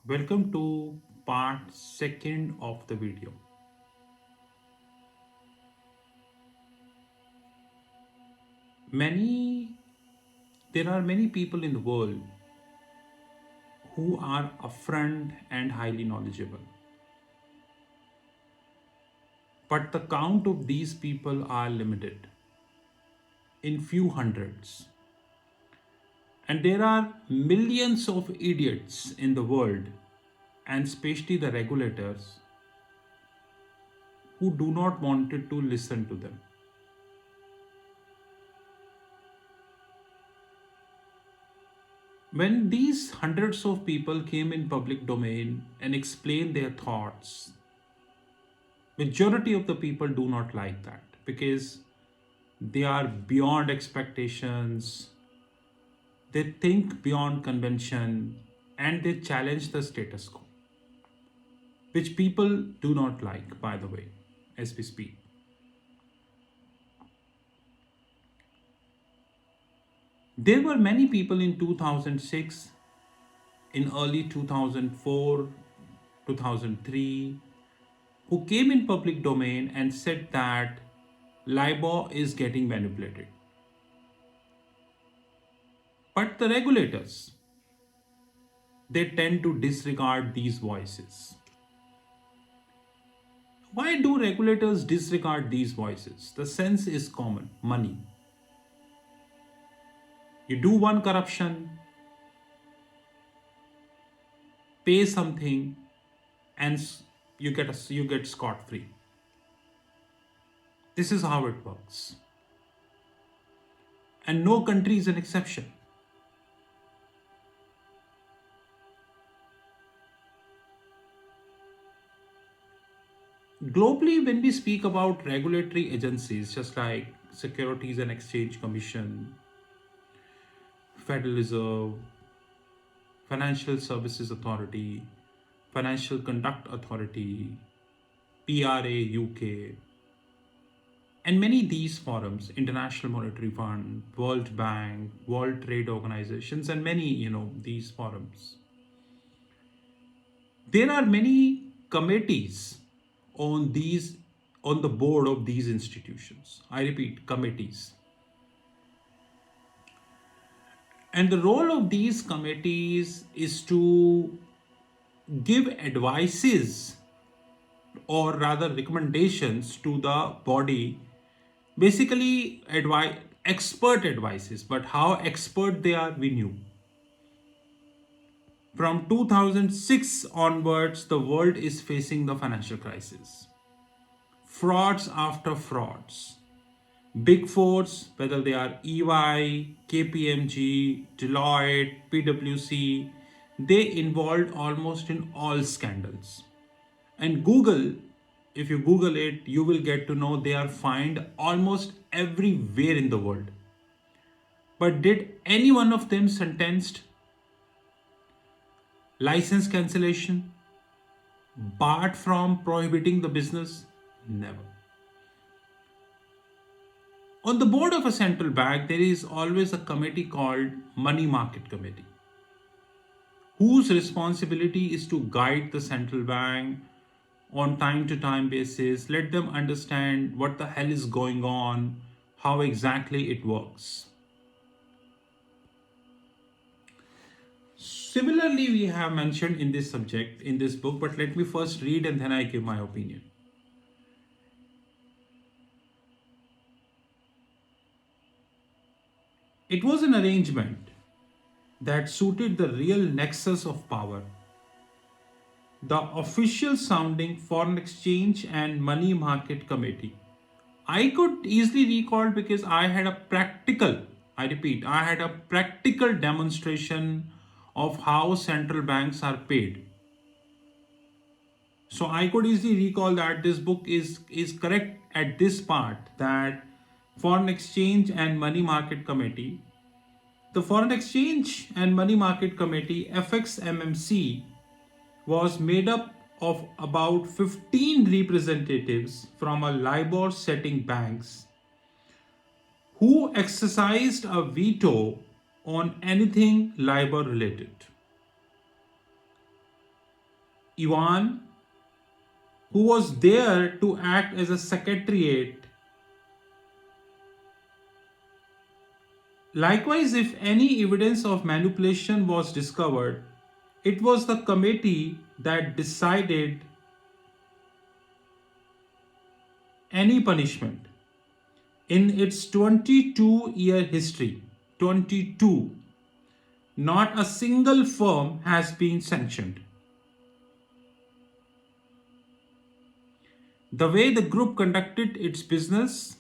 Welcome to part second of the video. Many there are many people in the world who are upfront and highly knowledgeable. But the count of these people are limited in few hundreds. And there are millions of idiots in the world, and especially the regulators, who do not want to listen to them. When these hundreds of people came in public domain and explained their thoughts, majority of the people do not like that because they are beyond expectations, they think beyond convention, and they challenge the status quo, which people do not like, by the way, as we speak. There were many people in 2006, in early 2004, 2003, who came in public domain and said that LIBOR is getting manipulated. But the regulators, they tend to disregard these voices. Why do regulators disregard these voices? The sense is common: money. You do one corruption, pay something, and you get scot free. This is how it works. And no country is an exception. Globally, when we speak about regulatory agencies, just like Securities and Exchange Commission, Federal Reserve, Financial Services Authority, Financial Conduct Authority, PRA UK, and many of these forums, International Monetary Fund, World Bank, World Trade Organizations, and many, these forums. There are many committees on the board of these institutions. I repeat, committees. And the role of these committees is to give advices, or rather recommendations, to the body. Basically, expert advices, but how expert they are, we knew. From 2006 onwards, the world is facing the financial crisis. Frauds after frauds. Big fours, whether they are EY, KPMG, Deloitte, PwC, they involved almost in all scandals. And Google, if you Google it, you will get to know they are found almost everywhere in the world. But did any one of them sentenced? License cancellation? Barred from prohibiting the business? Never. On the board of a central bank, there is always a committee called Money Market Committee, whose responsibility is to guide the central bank on time to time basis, let them understand what the hell is going on, how exactly it works. Similarly, we have mentioned in this subject in this book, but let me first read and then I give my opinion. It was an arrangement that suited the real nexus of power. The official sounding Foreign Exchange and Money Market Committee. I could easily recall because I had a practical, I repeat, I had a practical demonstration of how central banks are paid. So I could easily recall that this book is correct at this part, that Foreign Exchange and Money Market Committee. The Foreign Exchange and Money Market Committee, FXMMC, was made up of about 15 representatives from a LIBOR setting banks who exercised a veto on anything LIBOR related. Ivan, who was there to act as a secretariat. Likewise, if any evidence of manipulation was discovered, it was the committee that decided any punishment. In its 22-year history, 22, not a single firm has been sanctioned. The way the group conducted its business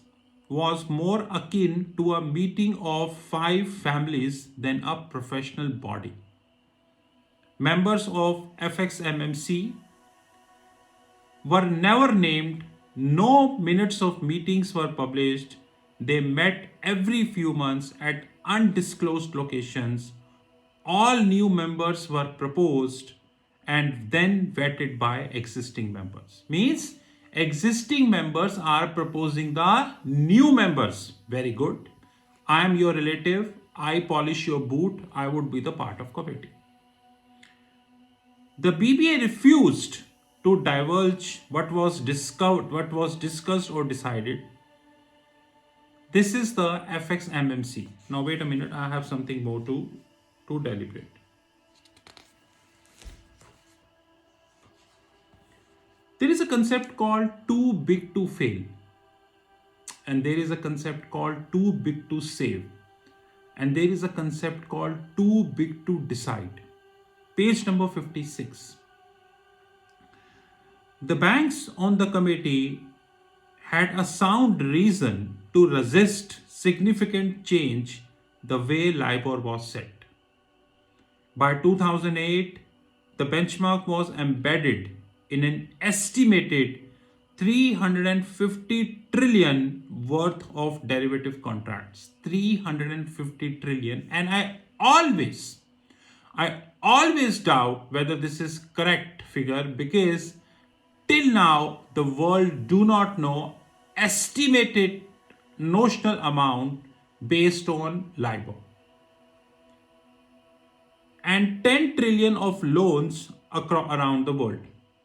was more akin to a meeting of five families than a professional body. Members of FXMMC were never named, no minutes of meetings were published. They met every few months at undisclosed locations. All new members were proposed and then vetted by existing members. Means existing members are proposing the new members. Very good. I am your relative. I polish your boot. I would be the part of committee. The BBA refused to divulge what was discussed or decided. This is the FXMMC. Now wait a minute, I have something more to deliberate. There is a concept called too big to fail. And there is a concept called too big to save. And there is a concept called too big to decide. Page number 56. The banks on the committee had a sound reason to resist significant change the way LIBOR was set. By 2008, the benchmark was embedded in an estimated 350 trillion worth of derivative contracts. 350 trillion. And I always doubt whether this is correct figure, because till now the world do not know estimated notional amount based on LIBOR. And 10 trillion of loans around the world.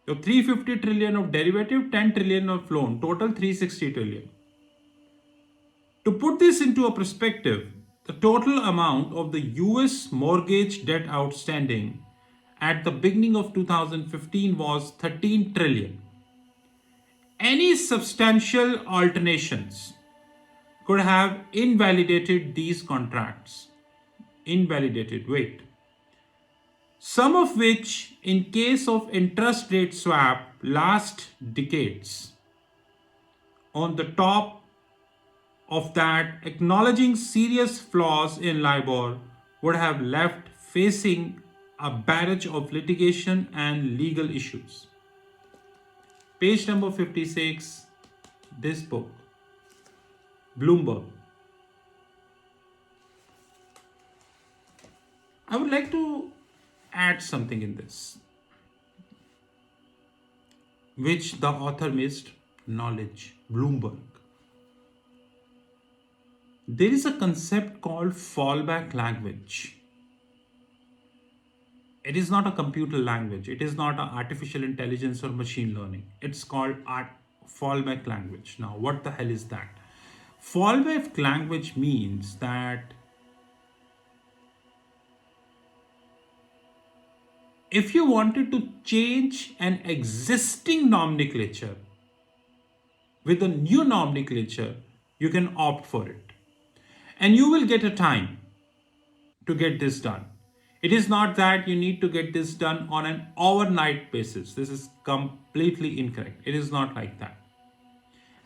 So 350 trillion of derivative, 10 trillion of loan, total 360 trillion. To put this into a perspective, the total amount of the US mortgage debt outstanding at the beginning of 2015 was 13 trillion. Any substantial alterations could have invalidated these contracts. Some of which, in case of interest rate swap, last decades. On the top of that, acknowledging serious flaws in LIBOR would have left facing a barrage of litigation and legal issues. Page number 56, this book, Bloomberg. I would like to add something in this, which the author missed: knowledge. Bloomberg. There is a concept called fallback language. It is not a computer language. It is not artificial intelligence or machine learning. It's called fallback language. Now, what the hell is that? Fallback language means that if you wanted to change an existing nomenclature with a new nomenclature, you can opt for it. And you will get a time to get this done. It is not that you need to get this done on an overnight basis. This is completely incorrect. It is not like that.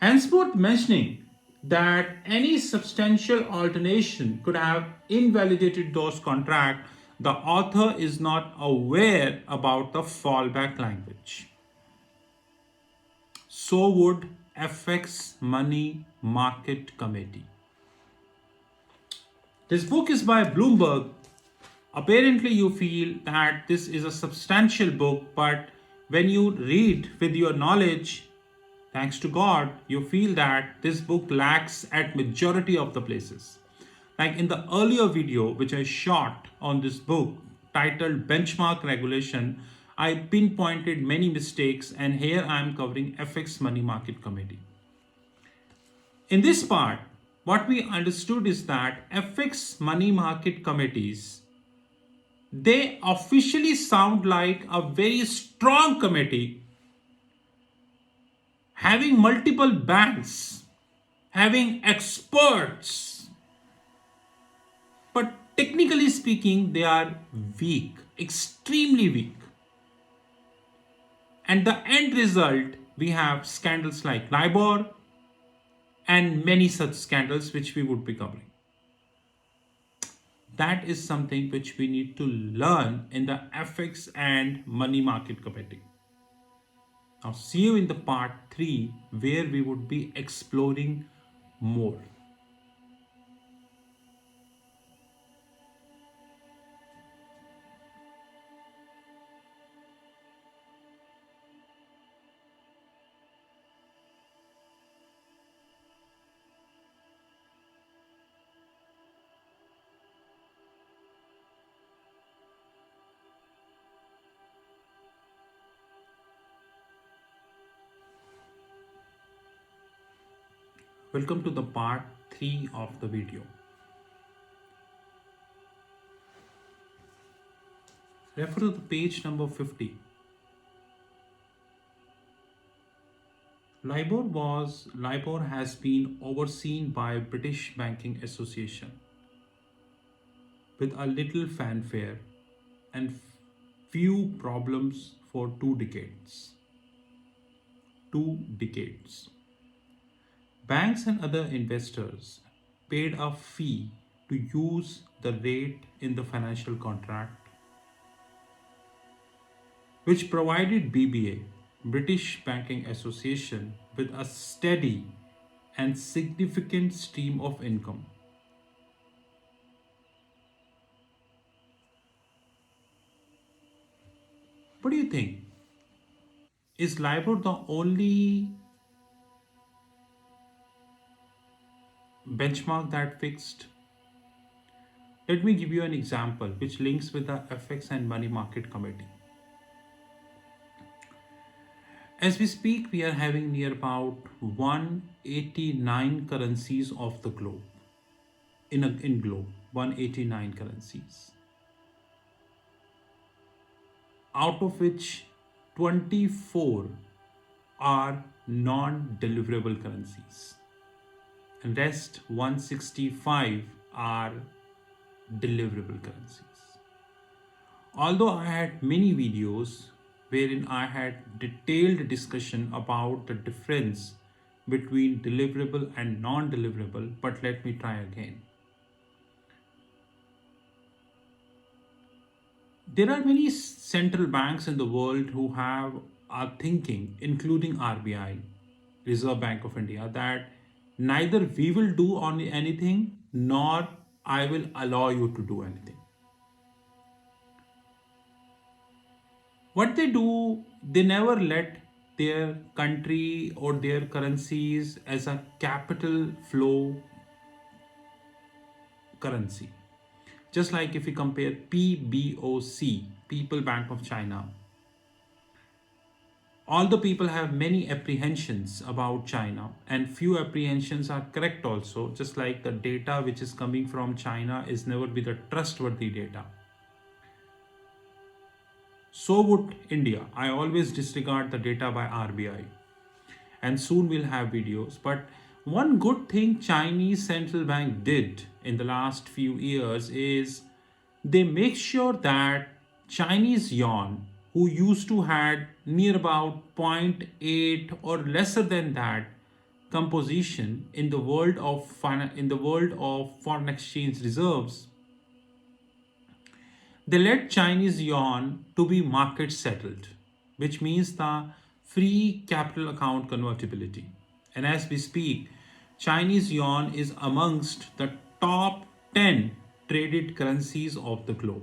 Henceforth, mentioning that any substantial alteration could have invalidated those contracts, the author is not aware about the fallback language. So would FX Money Market Committee. This book is by Bloomberg. Apparently you feel that this is a substantial book, but when you read with your knowledge, thanks to God, you feel that this book lacks at majority of the places. Like in the earlier video which I shot on this book titled Benchmark Regulation, I pinpointed many mistakes, and here I am covering FX Money Market Committee. In this part, what we understood is that FX Money Market Committees, they officially sound like a very strong committee having multiple banks, having experts, but technically speaking, they are weak, extremely weak. And the end result, we have scandals like LIBOR and many such scandals which we would be covering. That is something which we need to learn in the FX and money market committee. Now, see you in the part 3 where we would be exploring more. Welcome to the part 3 of the video. Refer to the page number 50. LIBOR has been overseen by British Banking Association with a little fanfare and few problems for 2 decades. 2 decades. Banks and other investors paid a fee to use the rate in the financial contract, which provided BBA, British Banking Association, with a steady and significant stream of income. What do you think? Is LIBOR the only benchmark that fixed? Let me give you an example which links with the FX and Money Market Committee. As we speak, we are having near about 189 currencies of the globe. In globe, 189 currencies. Out of which 24 are non-deliverable currencies. And rest 165 are deliverable currencies. Although I had many videos wherein I had detailed discussion about the difference between deliverable and non-deliverable, but let me try again. There are many central banks in the world who are thinking, including RBI, Reserve Bank of India, that neither we will do on anything nor I will allow you to do anything. What they do, they never let their country or their currencies as a capital flow currency. Just like if we compare PBOC, People Bank of China, although people have many apprehensions about China, and few apprehensions are correct also, just like the data which is coming from China is never be the trustworthy data. So would India. I always disregard the data by RBI. And soon we'll have videos. But one good thing Chinese central bank did in the last few years is they make sure that Chinese yuan, who used to had near about zero point 0.8 or lesser than that composition in the world of foreign exchange reserves, they let Chinese yuan to be market settled, which means the free capital account convertibility. And as we speak, Chinese yuan is amongst the top 10 traded currencies of the globe.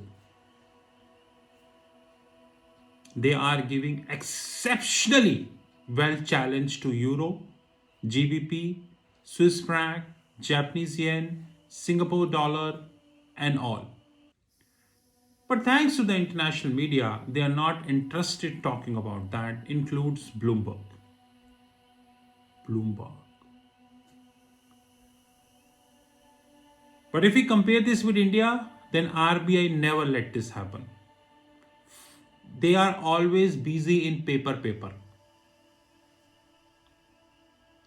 They are giving exceptionally well challenge to euro, GBP, Swiss franc, Japanese yen, Singapore dollar, and all. But thanks to the international media, they are not interested talking about that. Includes Bloomberg. Bloomberg. But if we compare this with India, then RBI never let this happen. They are always busy in paper.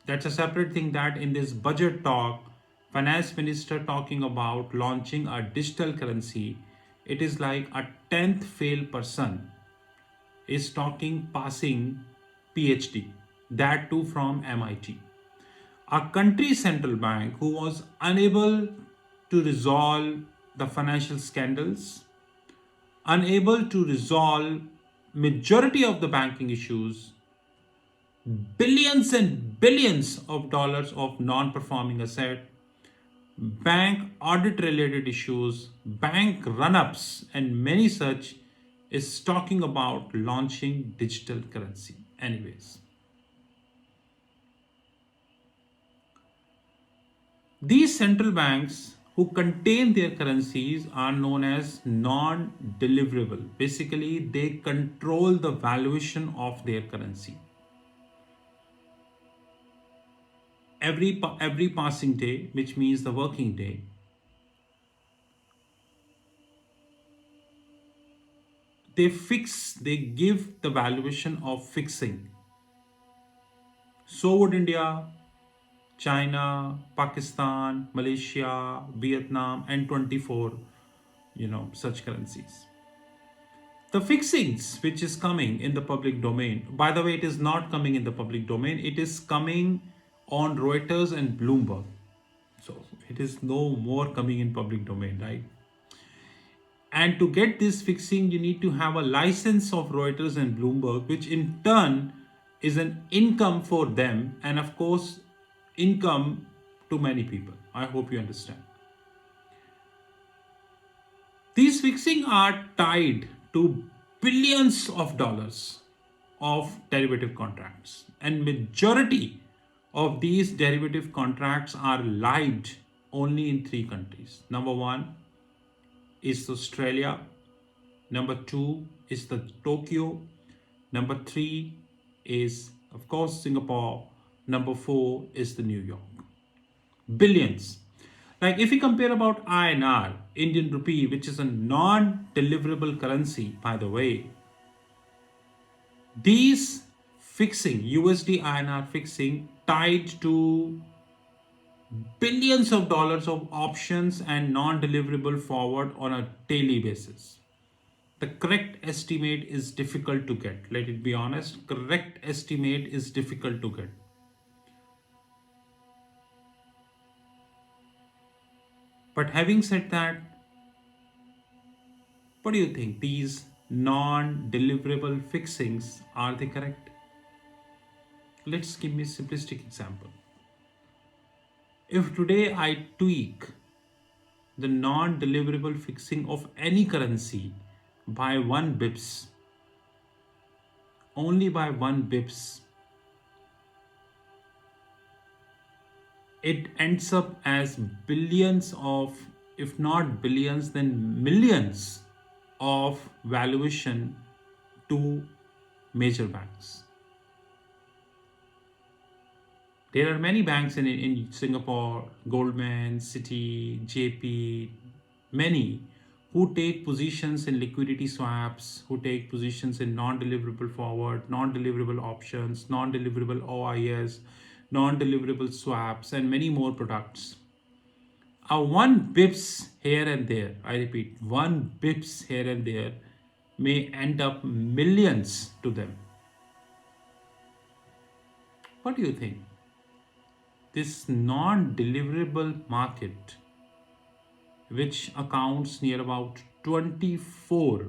That's a separate thing that in this budget talk, finance minister talking about launching a digital currency, it is like a 10th fail person is talking passing PhD, that too from MIT. A country central bank who was unable to resolve the financial scandals, unable to resolve majority of the banking issues, billions and billions of dollars of non-performing asset, bank audit related issues, bank run-ups, and many such, is talking about launching digital currency. Anyways, these central banks who contain their currencies are known as non-deliverable. Basically, they control the valuation of their currency. Every passing day, which means the working day, they give the valuation of fixing. So would India, China, Pakistan, Malaysia, Vietnam, and 24, such currencies. The fixings which is coming in the public domain, by the way, it is not coming in the public domain, it is coming on Reuters and Bloomberg. So it is no more coming in public domain, right? And to get this fixing, you need to have a license of Reuters and Bloomberg, which in turn is an income for them, and of course, income to many people. I hope you understand. These fixing are tied to billions of dollars of derivative contracts, and majority of these derivative contracts are lived only in three countries. Number one is Australia. Number two is the Tokyo. Number three is, of course, Singapore. Number four is the New York. Billions. Like if we compare about INR, Indian rupee, which is a non-deliverable currency, by the way, these fixing, USD INR fixing, tied to billions of dollars of options and non-deliverable forward on a daily basis. The correct estimate is difficult to get. Let it be honest. Correct estimate is difficult to get. But having said that, what do you think? These non-deliverable fixings, are they correct? Let's give me a simplistic example. If today I tweak the non-deliverable fixing of any currency by 1 bips, only by 1 bips, it ends up as billions of, if not billions, then millions of valuation to major banks. There are many banks in Singapore, Goldman, Citi, JP, many who take positions in liquidity swaps, who take positions in non-deliverable forward, non-deliverable options, non-deliverable OIS, non-deliverable swaps, and many more products. A 1 bips here and there, I repeat, 1 bips here and there may end up millions to them. What do you think? This non-deliverable market, which accounts near about 24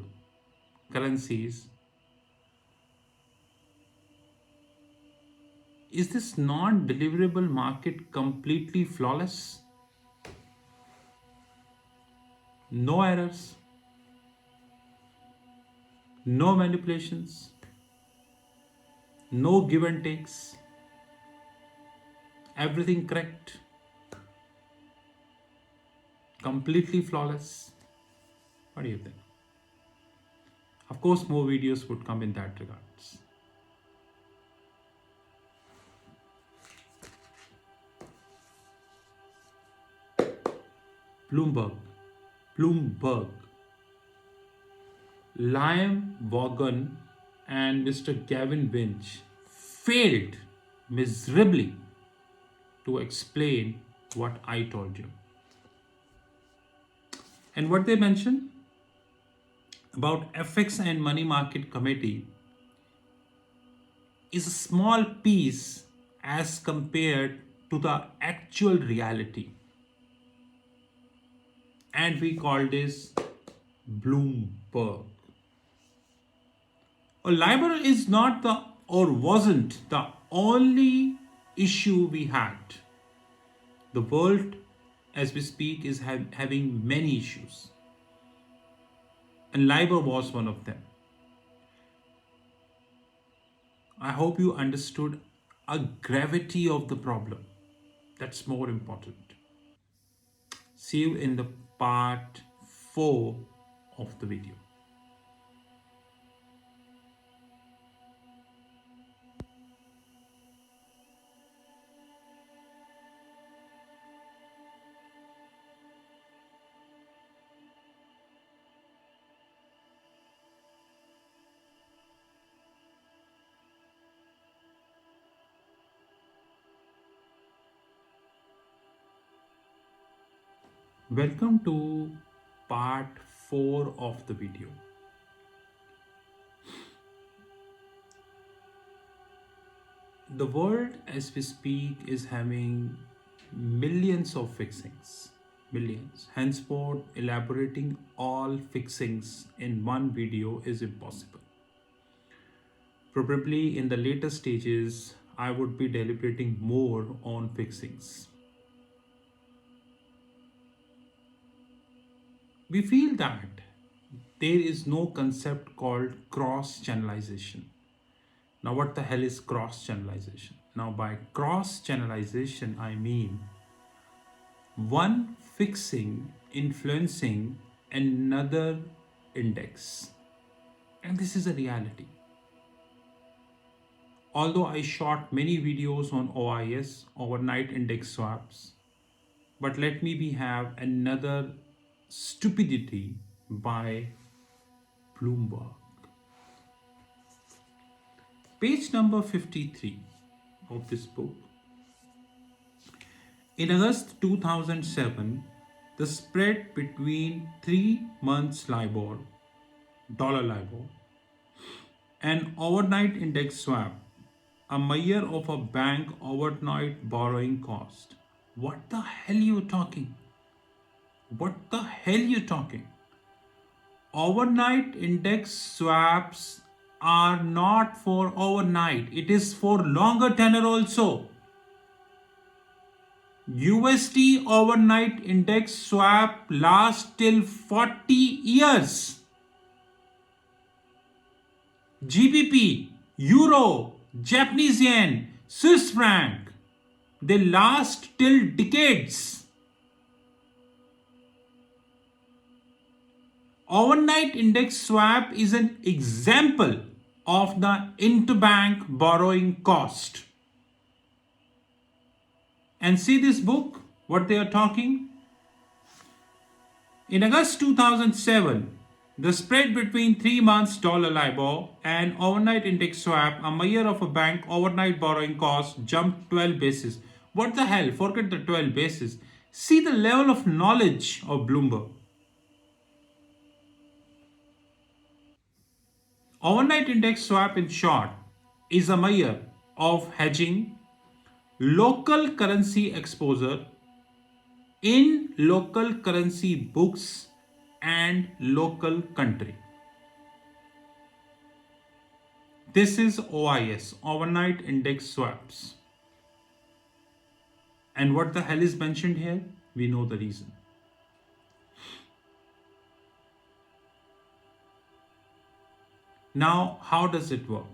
currencies, is this non-deliverable market completely flawless? No errors, no manipulations, no give and takes, everything correct, completely flawless? What do you think? Of course, more videos would come in that regards. Bloomberg, Bloomberg, Liam Vaughan and Mr. Gavin Winch failed miserably to explain what I told you. And what they mentioned about FX and Money Market Committee is a small piece as compared to the actual reality. And we call this Bloomberg. LIBOR is not the or wasn't the only issue we had. The world, as we speak, is having many issues. And LIBOR was one of them. I hope you understood a gravity of the problem. That's more important. See you in the part 4 of the video. Welcome to part 4 of the video. The world as we speak is having millions of fixings. Millions. Henceforth, elaborating all fixings in one video is impossible. Probably in the later stages, I would be deliberating more on fixings. We feel that there is no concept called cross-channelization. Now, what the hell is cross-channelization? Now, by cross-channelization, I mean one fixing influencing another index. And this is a reality. Although I shot many videos on OIS, overnight index swaps, but let me have another stupidity by Bloomberg. Page number 53 of this book. In August 2007, the spread between 3 months LIBOR, dollar LIBOR, and overnight index swap, a measure of a bank overnight borrowing cost. What the hell you talking? What the hell you talking? Overnight index swaps are not for overnight. It is for longer tenor also. USD overnight index swap lasts till 40 years. GBP, Euro, Japanese yen, Swiss franc, they last till decades. Overnight index swap is an example of the interbank borrowing cost. And see this book, what they are talking? In August 2007, the spread between 3 months dollar LIBOR and overnight index swap, a measure of a bank overnight borrowing cost, jumped 12 basis. What the hell? Forget the 12 basis. See the level of knowledge of Bloomberg. Overnight index swap, in short, is a measure of hedging local currency exposure in local currency books and local country. This is OIS, overnight index swaps. And what the hell is mentioned here? We know the reason. Now, how does it work?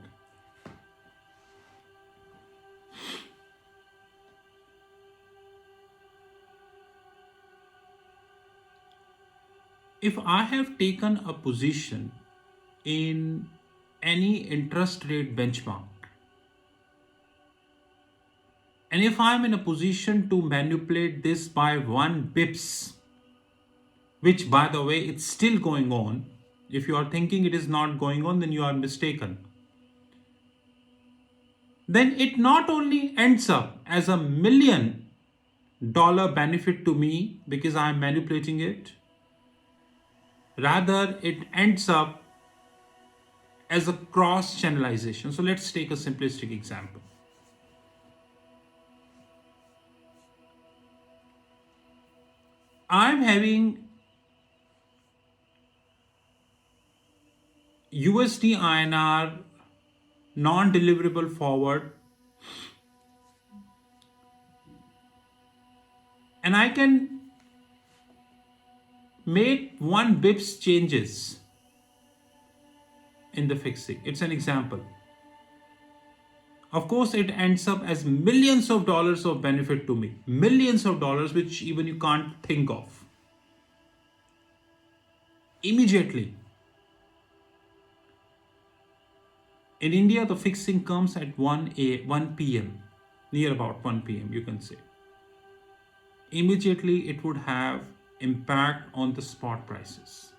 If I have taken a position in any interest rate benchmark. And if I'm in a position to manipulate this by 1 bips, which by the way, it's still going on. If you are thinking it is not going on, then you are mistaken. Then it not only ends up as $1 million benefit to me because I am manipulating it, rather it ends up as a cross channelization. So let's take a simplistic example. I'm having USD INR non-deliverable forward, and I can make 1 bips changes in the fixing. It's an example. Of course, it ends up as millions of dollars of benefit to me. Millions of dollars, which even you can't think of. Immediately. In India, the fixing comes at 1 p.m. Near about 1 p.m. you can say. Immediately, it would have impact on the spot prices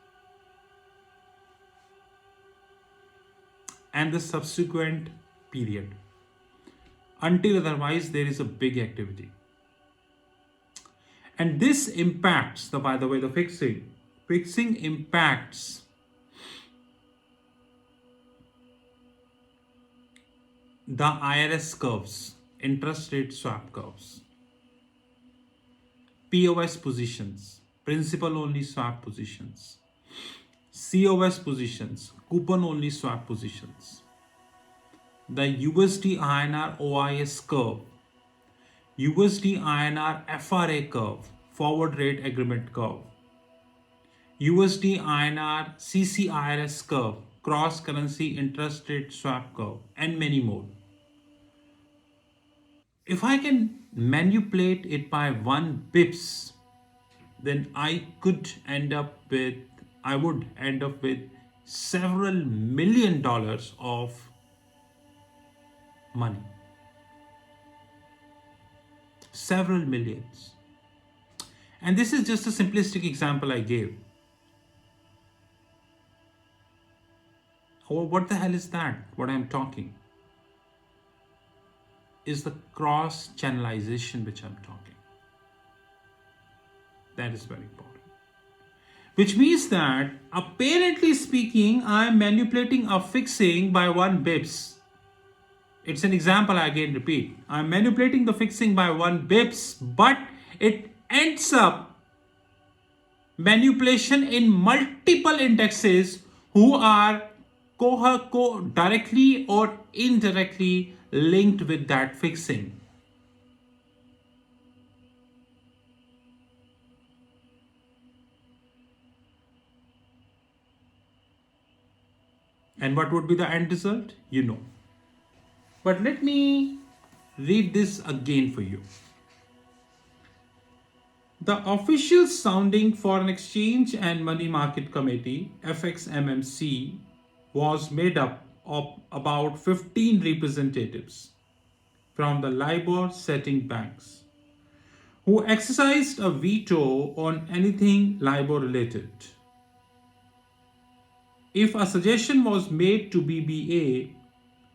and the subsequent period. Until otherwise, there is a big activity. And this impacts, by the way, the fixing. Fixing impacts the IRS curves, interest rate swap curves, POS positions, principal only swap positions, COS positions, coupon only swap positions, the USD INR OIS curve, USD INR FRA curve, forward rate agreement curve, USD INR CCIRS curve, cross currency interest rate swap curve, and many more. If I can manipulate it by 1 bips, then I would end up with several $1 million of money. Several millions. And this is just a simplistic example I gave. Oh, what the hell is that? What I'm talking is the cross channelization which I'm talking. That is very important. Which means that, apparently speaking, I'm manipulating a fixing by 1 bips. It's an example I again repeat. I'm manipulating the fixing by 1 bips, but it ends up manipulation in multiple indexes who are directly or indirectly linked with that fixing. And what would be the end result? You know. But let me read this again for you. The official sounding Foreign Exchange and Money Market Committee, FXMMC, was made up of about 15 representatives from the LIBOR setting banks who exercised a veto on anything LIBOR related. If a suggestion was made to BBA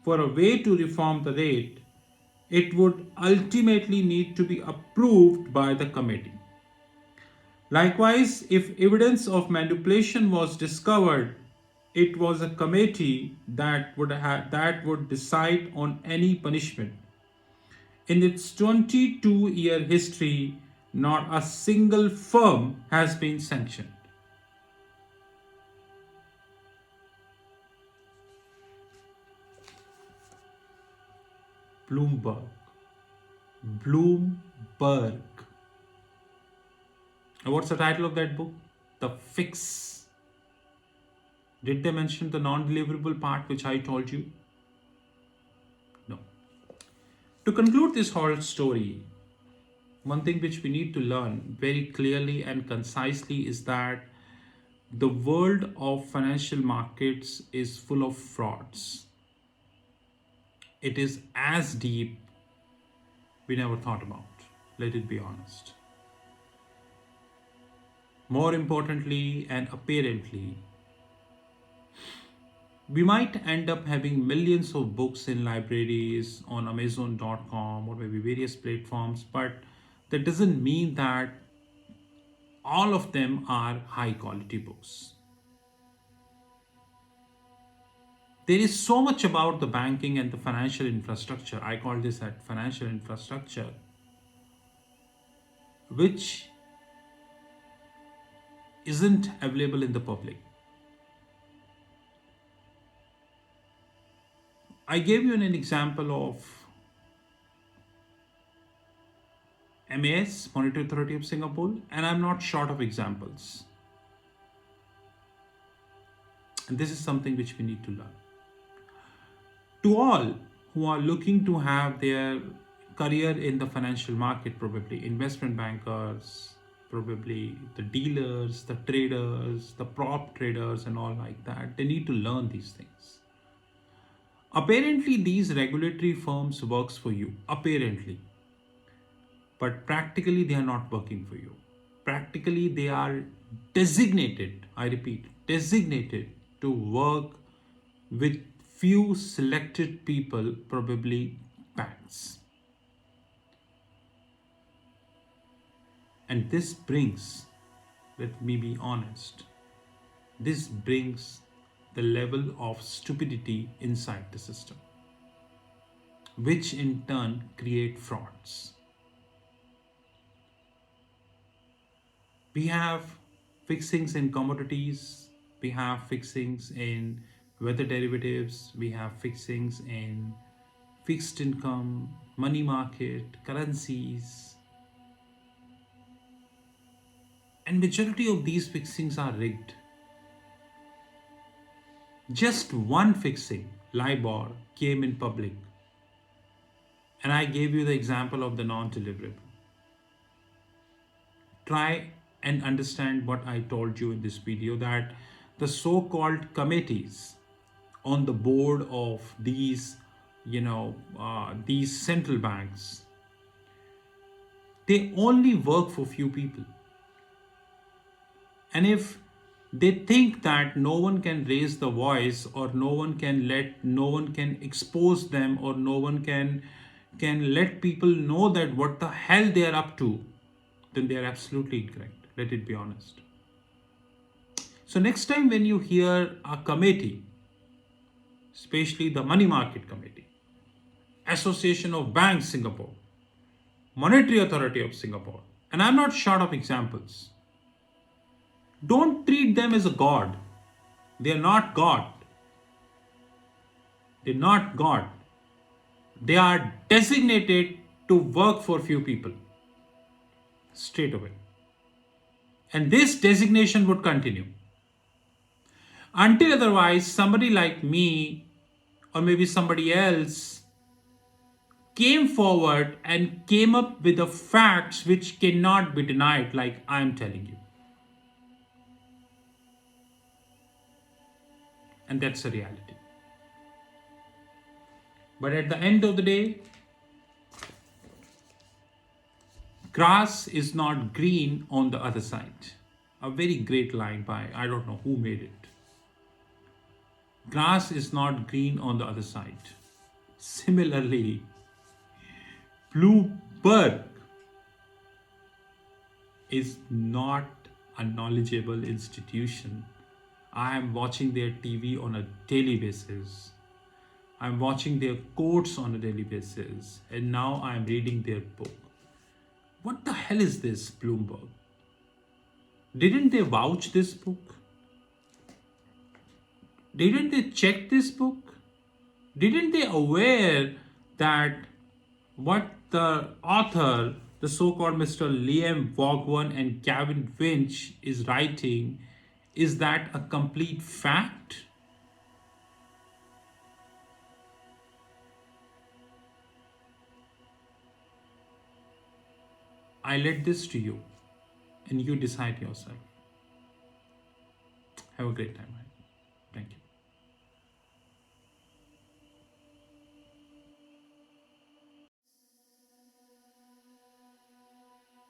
for a way to reform the rate, it would ultimately need to be approved by the committee. Likewise, if evidence of manipulation was discovered, it was a committee that would decide on any punishment. In its 22-year history, not a single firm has been sanctioned. Bloomberg. And what's the title of that book? The Fix. Did they mention the non-deliverable part which I told you? No. To conclude this whole story, one thing which we need to learn very clearly and concisely is that The world of financial markets is full of frauds. It is as deep we never thought about. Let it be honest. More importantly and apparently, we might end up having millions of books in libraries on Amazon.com or maybe various platforms, but that doesn't mean that all of them are high quality books. There is so much about the banking and the financial infrastructure. I call this at financial infrastructure, which isn't available in the public. I gave you an example of MAS, Monetary Authority of Singapore, and I'm not short of examples. And this is something which we need to learn. To all who are looking to have their career in the financial market, probably investment bankers, probably the dealers, the traders, the prop traders, and all like that, they need to learn these things. Apparently, these regulatory firms works for you. Apparently, but practically they are not working for you. Practically they are designated, I repeat, designated to work with few selected people, probably banks. And this brings, let me be honest, this brings the level of stupidity inside the system, which in turn create frauds. We have fixings in commodities, we have fixings in weather derivatives, we have fixings in fixed income, money market, currencies, and majority of these fixings are rigged. Just one fixing, LIBOR, came in public, and I gave you the example of the non-deliverable. Try and understand what I told you in this video, that the so-called committees on the board of these these central banks, they only work for few people. And if they think that no one can raise the voice, or no one can expose them, or no one can let people know that what the hell they are up to, then they are absolutely incorrect. Let it be honest. So next time when you hear a committee, especially the money market committee, Association of Banks Singapore, Monetary Authority of Singapore, and I'm not short of examples, don't treat them as a god. They are not God. They're not God. They are designated to work for few people straight away. And this designation would continue until otherwise somebody like me or maybe somebody else came forward and came up with the facts which cannot be denied, like I'm telling you. And that's a reality. But at the end of the day, grass is not green on the other side. A very great line by, I don't know who made it. Grass is not green on the other side. Similarly, Bloomberg is not a knowledgeable institution. I am watching their TV on a daily basis. I'm watching their quotes on a daily basis. And now I'm reading their book. What the hell is this, Bloomberg? Didn't they vouch this book? Didn't they check this book? Didn't they aware that what the author, the so-called Mr. Liam Vaughan and Gavin Winch is writing, is that a complete fact? I let this to you and you decide yourself. Have a great time. Thank you.